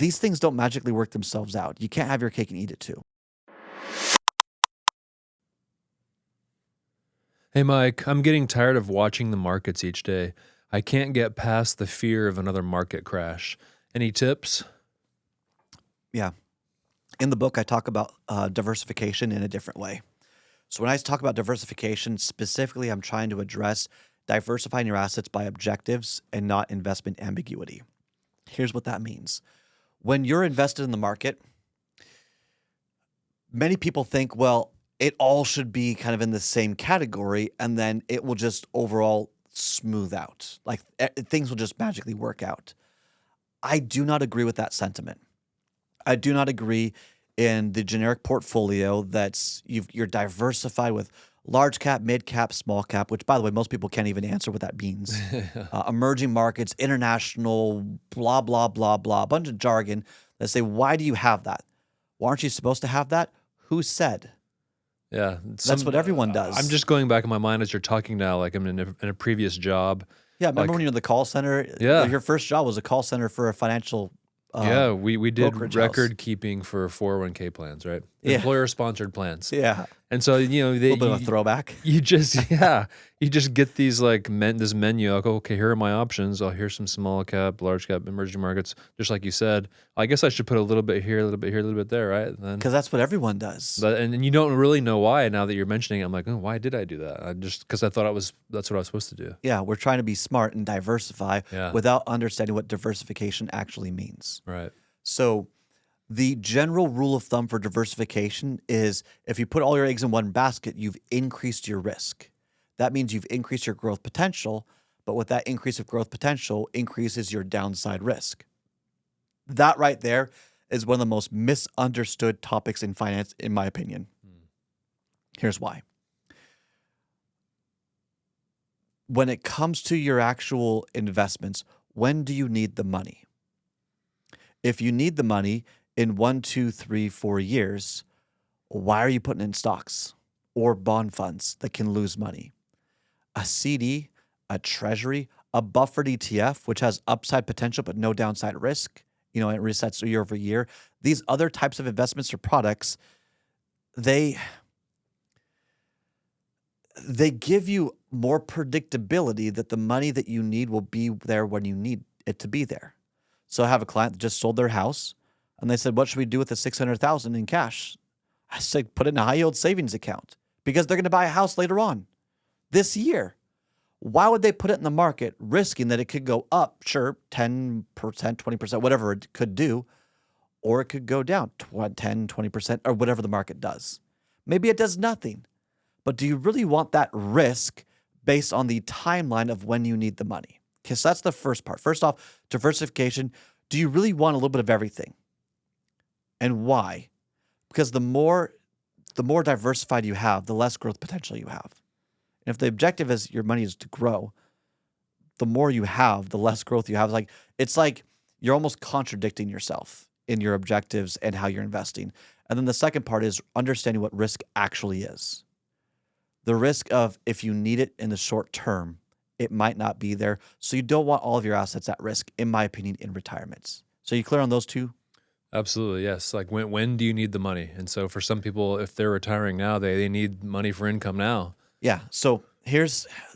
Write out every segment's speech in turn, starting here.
these things don't magically work themselves out. You can't have your cake and eat it too. Hey, Mike, I'm getting tired of watching the markets each day. I can't get past the fear of another market crash. Any tips? Yeah. In the book, I talk about diversification in a different way. So when I talk about diversification, specifically, I'm trying to address diversifying your assets by objectives and not investment ambiguity. Here's what that means. When you're invested in the market, many people think, well, it all should be kind of in the same category, and then it will just overall smooth out. Like things will just magically work out. I do not agree with that sentiment. I do not agree in the generic portfolio that's you're diversified with large cap, mid cap, small cap, which by the way, most people can't even answer what that means. Emerging markets, international, blah, blah, blah, blah, a bunch of jargon that say, why do you have that? Why aren't you supposed to have that? Who said? Yeah, That's what everyone I'm does. just going back in my mind as you're talking now, like I'm in a previous job. Yeah, remember Like, when you're in the call center? yeah, Your first job was a call center for a financial yeah, we brokerage did house. record keeping for 401k plans, right? Yeah. Employer sponsored plans. Yeah, And so, you know, a little bit of a throwback. you just you just get these like this menu like, okay, here are my options. Oh, here's some small cap, large cap, emerging markets, just like you said. I guess I should put a little bit here, a little bit here, a little bit there, right? Then Because that's what everyone does. and you don't really know why. Now that you're mentioning it, I'm like, oh, why did I do that? I just because I thought that's what I was supposed to do. Yeah, we're trying to be smart and diversify Yeah. without understanding what diversification actually means. Right. So the general rule of thumb for diversification is if you put all your eggs in one basket, you've increased your risk. That means you've increased your growth potential, but with that increase of growth potential increases your downside risk. That right there is one of the most misunderstood topics in finance, in my opinion. Here's why. When it comes to your actual investments, when do you need the money? If you need the money in 1, 2, 3, 4 years, why are you putting it in stocks or bond funds that can lose money? A CD, a treasury, a buffered ETF, which has upside potential but no downside risk, it resets year over year. These other types of investments or products, they give you more predictability that the money that you need will be there when you need it to be there. So I have a client that just sold their house, and they said, "What should we do with the $600,000 in cash?" I said, "Put it in a high yield savings account because they're going to buy a house later on this year." Why would they put it in the market, risking that it could go up, sure, 10%, 20%, whatever it could do, or it could go down 10, 20%, or whatever the market does? Maybe it does nothing. But do you really want that risk based on the timeline of when you need the money? Okay, so that's the first part. First off, diversification. Do you really want a little bit of everything? And why? Because the more diversified you have, the less growth potential you have. And if the objective is your money is to grow, the more you have, the less growth you have. It's like you're almost contradicting yourself in your objectives and how you're investing. And then the second part is understanding what risk actually is. The risk of if you need it in the short term, it might not be there. So you don't want all of your assets at risk, in my opinion, in retirements. So you clear on those two? Absolutely, yes. Like when do you need the money? And so for some people, if they're retiring now, they need money for income now. Yeah. So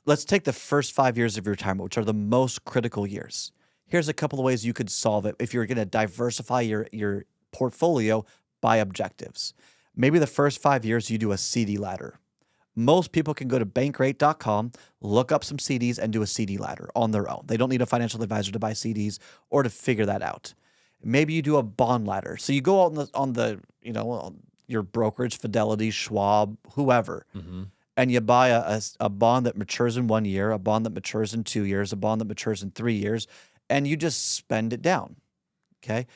let's take the first 5 years of your retirement, which are the most critical years. Here's a couple of ways you could solve it if you're going to diversify your portfolio by objectives. Maybe the first 5 years you do a CD ladder. Most people can go to bankrate.com, look up some CDs, and do a CD ladder on their own. They don't need a financial advisor to buy CDs or to figure that out. Maybe you do a bond ladder. So you go out on your brokerage, Fidelity, Schwab, whoever, and you buy a bond that matures in 1 year, a bond that matures in 2 years, a bond that matures in 3 years, and you just spend it down. Okay?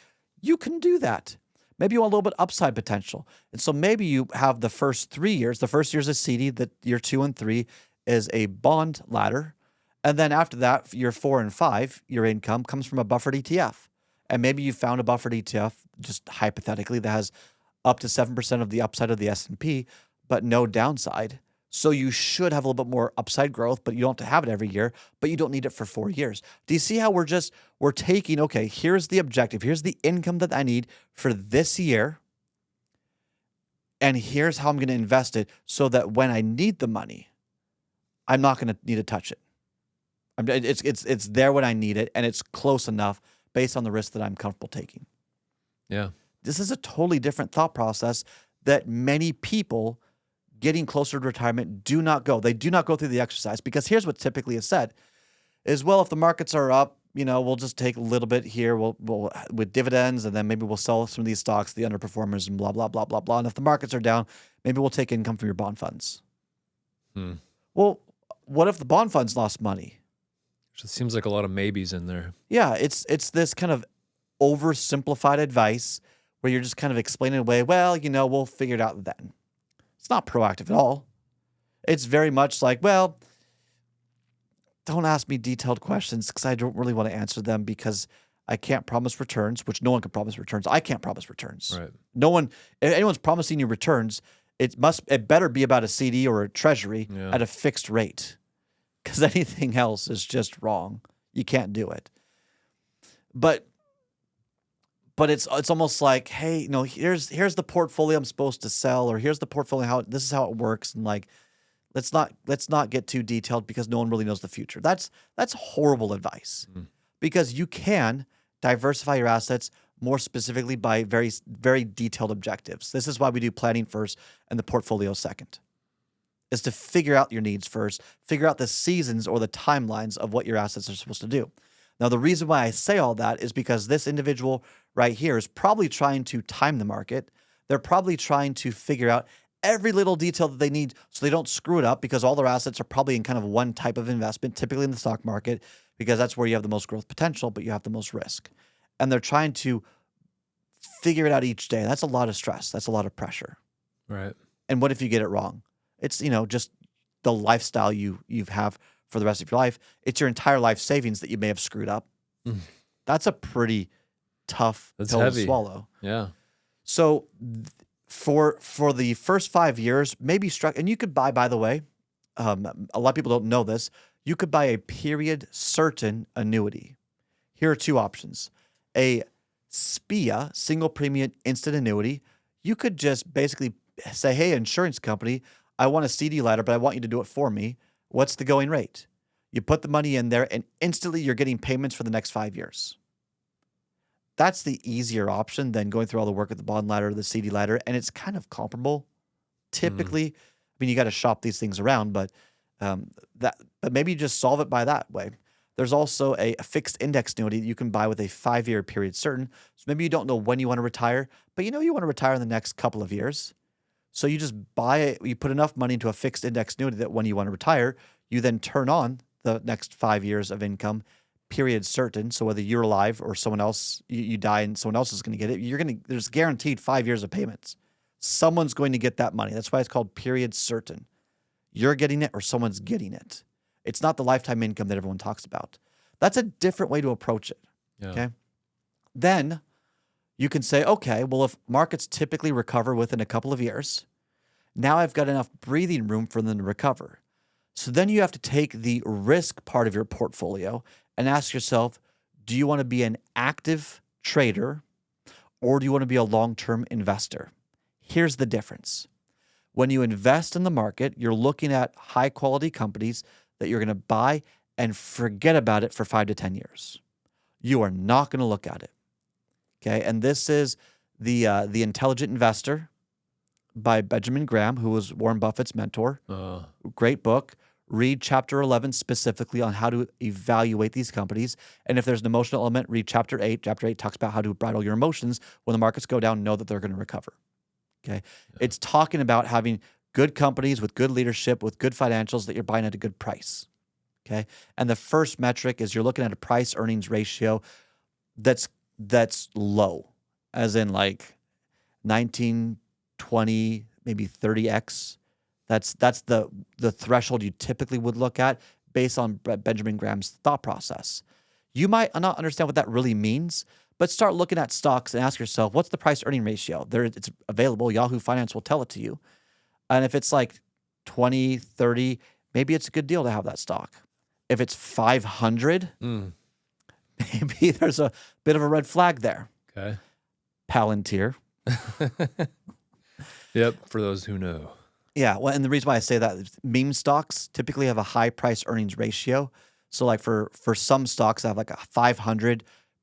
You can do that. Maybe you want a little bit upside potential. And so maybe you have the first 3 years. The first year is a CD, that year 2 and 3 is a bond ladder. And then after that, year 4 and 5, your income comes from a buffered ETF. And maybe you found a buffered ETF, just hypothetically, that has up to 7% of the upside of the S&P, but no downside. So you should have a little bit more upside growth, but you don't have to have it every year, but you don't need it for 4 years. Do you see how we're taking, okay, here's the objective, here's the income that I need for this year, and here's how I'm going to invest it so that when I need the money, I'm not going to need to touch it. It's there when I need it, and it's close enough based on the risk that I'm comfortable taking. Yeah. This is a totally different thought process that many people getting closer to retirement do not go. They do not go through the exercise because here's what typically is said is, well, if the markets are up, we'll just take a little bit here. We'll with dividends, and then maybe we'll sell some of these stocks, the underperformers, and blah, blah, blah, blah, blah. And if the markets are down, maybe we'll take income from your bond funds. Well, what if the bond funds lost money? It seems like a lot of maybes in there. Yeah, it's this kind of oversimplified advice where you're just kind of explaining away, well, we'll figure it out then. It's not proactive at all. It's very much like, well, don't ask me detailed questions because I don't really want to answer them because I can't promise returns, which no one can promise returns. I can't promise returns. Right. No one, if anyone's promising you returns, it better be about a CD or a treasury at a fixed rate because anything else is just wrong. You can't do it. But it's almost like, hey, here's the portfolio I'm supposed to sell, or here's the portfolio this is how it works, and like let's not get too detailed because no one really knows the future. That's horrible advice because you can diversify your assets more specifically by very very detailed objectives. This is why we do planning first and the portfolio second. Is to figure out your needs first, figure out the seasons or the timelines of what your assets are supposed to do. Now, the reason why I say all that is because this individual right here is probably trying to time the market. They're probably trying to figure out every little detail that they need so they don't screw it up because all their assets are probably in kind of one type of investment, typically in the stock market, because that's where you have the most growth potential, but you have the most risk. And they're trying to figure it out each day. That's a lot of stress. That's a lot of pressure. Right. And what if you get it wrong? It's, just the lifestyle you have for the rest of your life. It's your entire life savings that you may have screwed up. That's a pretty tough pill to swallow. Yeah. So for the first 5 years, maybe and you could buy, by the way, a lot of people don't know this, you could buy a period certain annuity. Here are two options. A SPIA, single premium instant annuity. You could just basically say, hey, insurance company, I want a CD ladder, but I want you to do it for me. What's the going rate? You put the money in there and instantly you're getting payments for the next 5 years. That's the easier option than going through all the work with the bond ladder, the CD ladder, and it's kind of comparable. Typically, I mean, you got to shop these things around, but maybe you just solve it by that way. There's also a fixed index annuity that you can buy with a 5-year period certain. So maybe you don't know when you want to retire, but you want to retire in the next couple of years. So you just buy it, you put enough money into a fixed index annuity that when you want to retire, you then turn on the next 5 years of income, period certain. So whether you're alive or someone else, you die and someone else is going to get it, there's guaranteed 5 years of payments. Someone's going to get that money. That's why it's called period certain. You're getting it or someone's getting it. It's not the lifetime income that everyone talks about. That's a different way to approach it. Yeah. Okay. Then you can say, okay, well, if markets typically recover within a couple of years, now I've got enough breathing room for them to recover. So then you have to take the risk part of your portfolio and ask yourself, do you want to be an active trader or do you want to be a long-term investor? Here's the difference. When you invest in the market, you're looking at high-quality companies that you're going to buy and forget about it for 5 to 10 years. You are not going to look at it. Okay, and this is the Intelligent Investor by Benjamin Graham, who was Warren Buffett's mentor. Great book. Read chapter 11 specifically on how to evaluate these companies. And if there's an emotional element, read chapter 8. Chapter 8 talks about how to bridle your emotions. When the markets go down, know that they're going to recover. Okay, It's talking about having good companies with good leadership, with good financials that you're buying at a good price. Okay, and the first metric is you're looking at a price earnings ratio that's low, as in like 19, 20, maybe 30x. That's the threshold you typically would look at based on Benjamin Graham's thought process. You might not understand what that really means, but start looking at stocks and ask yourself, what's the price earning ratio? It's available. Yahoo Finance will tell it to you. And if it's like 20, 30, maybe it's a good deal to have that stock. If it's 500, Mm. maybe there's a bit of a red flag there. Okay. Palantir. Yep. For those who know. Yeah, well, and the reason why I say that is meme stocks typically have a high price earnings ratio. So like for some stocks that have like a 500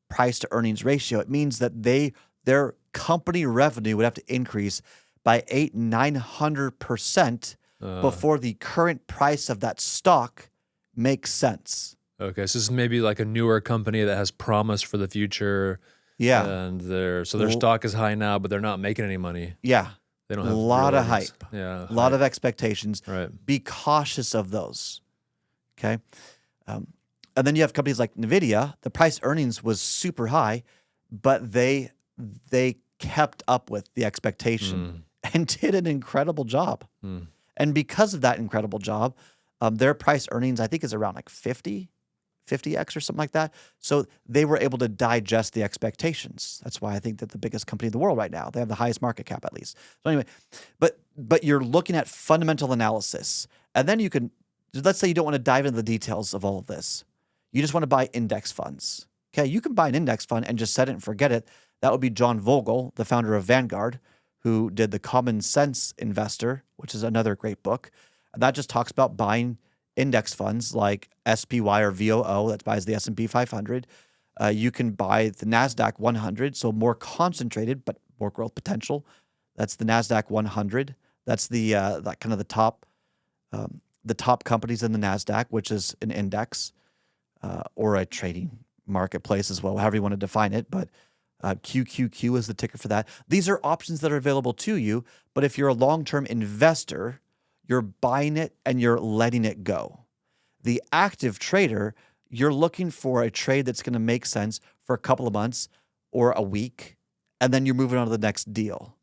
price to earnings ratio, it means that their company revenue would have to increase by 900% before the current price of that stock makes sense. Okay. So this is maybe like a newer company that has promise for the future. Yeah. And their L- stock is high now, but they're not making any money. Yeah. They don't A have lot real of earnings. hype. Yeah. A lot of expectations. Right. Be cautious of those. Okay. And then you have companies like NVIDIA. The price earnings was super high, but they kept up with the expectation and did an incredible job. And because of that incredible job, their price earnings, I think, is around like 50x or something like that. So they were able to digest the expectations. That's why I think that the biggest company in the world right now, they have the highest market cap at least. So anyway, but you're looking at fundamental analysis. And then you can, let's say you don't want to dive into the details of all of this. You just want to buy index funds. Okay, you can buy an index fund and just set it and forget it. That would be John Vogel, the founder of Vanguard, who did The Common Sense Investor, which is another great book. And that just talks about buying index funds like SPY or VOO that buys the S&P 500. You can buy the NASDAQ 100, so more concentrated but more growth potential. That's the NASDAQ 100. That's the that kind of the top companies in the NASDAQ, which is an index or a trading marketplace as well, however you want to define it. But QQQ is the ticker for that. These are options that are available to you. But if you're a long-term investor, you're buying it and you're letting it go. The active trader, you're looking for a trade that's going to make sense for a couple of months or a week, and then you're moving on to the next deal.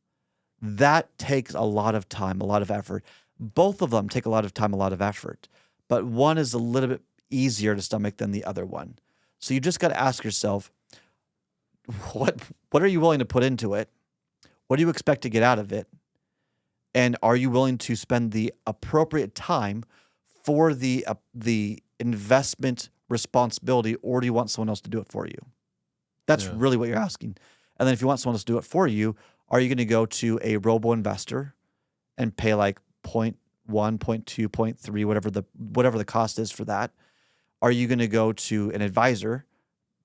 That takes a lot of time, a lot of effort. Both of them take a lot of time, a lot of effort, but one is a little bit easier to stomach than the other one. So you just got to ask yourself, what are you willing to put into it? What do you expect to get out of it? And are you willing to spend the appropriate time for the investment responsibility, or do you want someone else to do it for you? That's really what you're asking. And then if you want someone else to do it for you, are you going to go to a robo-investor and pay like 0.1, 0.2, 0.3, whatever the cost is for that? Are you going to go to an advisor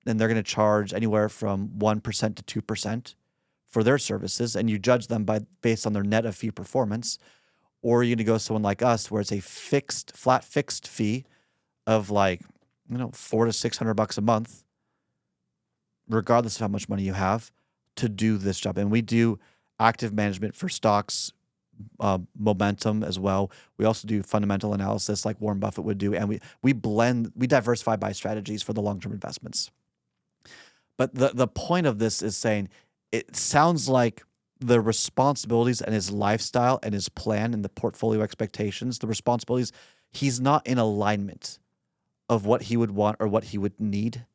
and they're going to charge anywhere from 1% to 2% for their services, and you judge them based on their net of fee performance? Or are you going to go to someone like us where it's a flat fixed fee of like, $400 to $600 a month, regardless of how much money you have, to do this job? And we do active management for stocks, momentum as well. We also do fundamental analysis like Warren Buffett would do, and we diversify by strategies for the long-term investments. But the point of this is saying it sounds like the responsibilities and his lifestyle and his plan and the portfolio expectations, the responsibilities, he's not in alignment of what he would want or what he would need.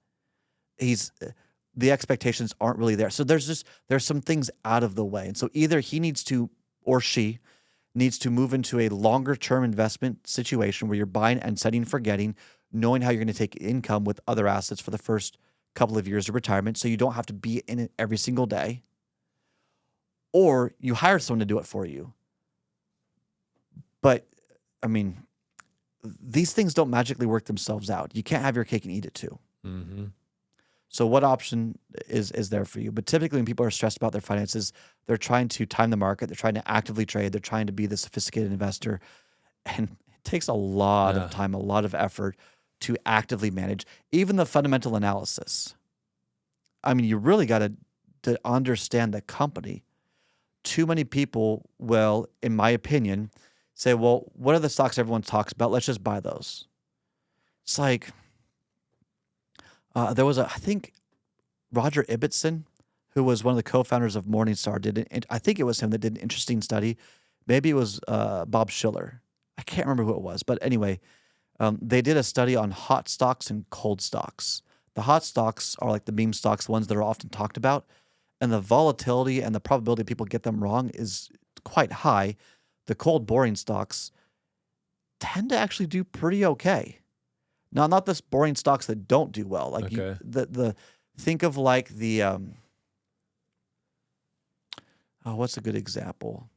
The expectations aren't really there. So there's some things out of the way. And so either he needs to, or she needs to move into a longer term investment situation where you're buying and setting and forgetting, knowing how you're going to take income with other assets for the first couple of years of retirement so you don't have to be in it every single day. Or you hire someone to do it for you. But, I mean, these things don't magically work themselves out. You can't have your cake and eat it too. Mm-hmm. So what option is there for you? But typically when people are stressed about their finances, they're trying to time the market. They're trying to actively trade. They're trying to be the sophisticated investor. And it takes a lot of time, a lot of effort to actively manage, even the fundamental analysis. I mean, you really got to understand the company. Too many people will, in my opinion, say, well, what are the stocks everyone talks about? Let's just buy those. It's like, there was I think Roger Ibbotson, who was one of the co-founders of Morningstar, I think it was him that did an interesting study. Maybe it was Bob Schiller. I can't remember who it was. But anyway, they did a study on hot stocks and cold stocks. The hot stocks are like the meme stocks, the ones that are often talked about. And the volatility and the probability people get them wrong is quite high. The cold, boring stocks, tend to actually do pretty okay. Now, not this boring stocks that don't do well. Like Okay. think of like the what's a good example?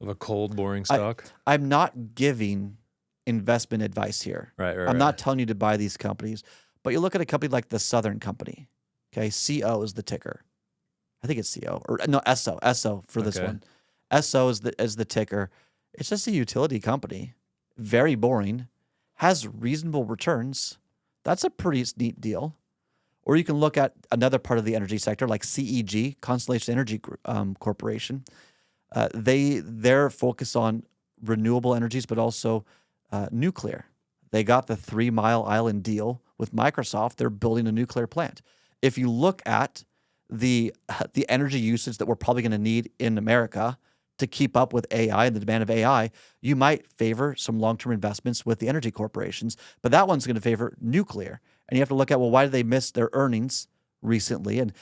Of a cold, boring I stock. I'm not giving investment advice here. Right. I'm not telling you to buy these companies, but you look at a company like the Southern Company. Okay, CO is the ticker. I think it's CO or no SO for this Okay. one. SO is the ticker. It's just a utility company. Very boring. Has reasonable returns. That's a pretty neat deal. Or you can look at another part of the energy sector like CEG, Constellation Energy Corporation. They're focused on renewable energies, but also nuclear. They got the 3 Mile Island deal with Microsoft. They're building a nuclear plant. If you look at the energy usage that we're probably going to need in America to keep up with AI and the demand of AI, you might favor some long-term investments with the energy corporations, but that one's going to favor nuclear. And you have to look at, well, why did they miss their earnings recently, and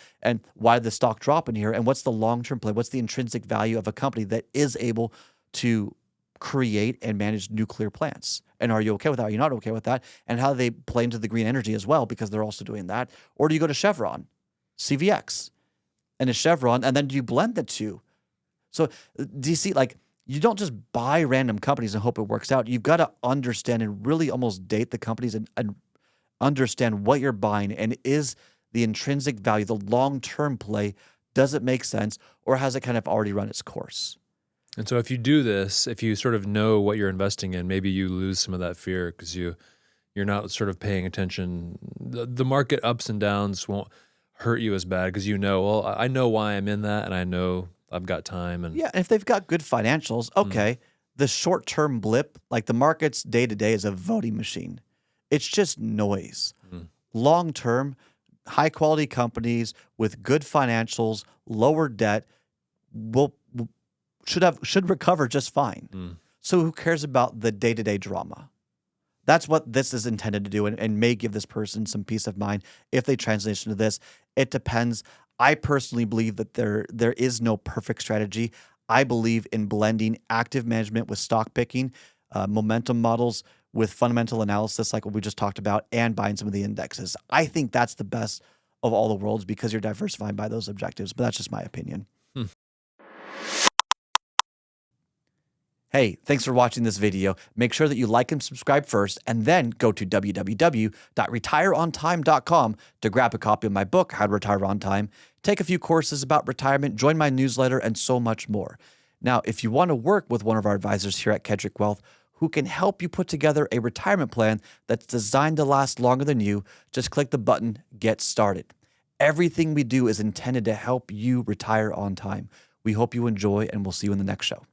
why did the stock drop in here, and what's the long-term play? What's the intrinsic value of a company that is able to create and manage nuclear plants? And are you okay with that? Are you not okay with that? And how do they play into the green energy as well, because they're also doing that? Or do you go to Chevron, CVX, and a Chevron, and then do you blend the two? So do you see, like, you don't just buy random companies and hope it works out. You've got to understand and really almost date the companies and understand what you're buying, and is the intrinsic value, the long-term play, does it make sense, or has it kind of already run its course? And so if you do this, if you sort of know what you're investing in, maybe you lose some of that fear because you're not sort of paying attention. The market ups and downs won't hurt you as bad because you know, well, I know why I'm in that, and I know I've got time. And Yeah, and if they've got good financials, okay. The short-term blip, like the market's day-to-day is a voting machine. It's just noise. Long-term, high-quality companies with good financials, lower debt, should recover just fine. So who cares about the day-to-day drama? That's what this is intended to do, and may give this person some peace of mind if they transition to this. It depends. I personally believe that there is no perfect strategy. I believe in blending active management with stock picking, momentum models with fundamental analysis like what we just talked about, and buying some of the indexes. I think that's the best of all the worlds because you're diversifying by those objectives, but that's just my opinion. Hey, thanks for watching this video. Make sure that you like and subscribe first, and then go to www.retireontime.com to grab a copy of my book, How to Retire on Time, take a few courses about retirement, join my newsletter, and so much more. Now, if you want to work with one of our advisors here at Kedrick Wealth who can help you put together a retirement plan that's designed to last longer than you, just click the button, Get Started. Everything we do is intended to help you retire on time. We hope you enjoy, and we'll see you in the next show.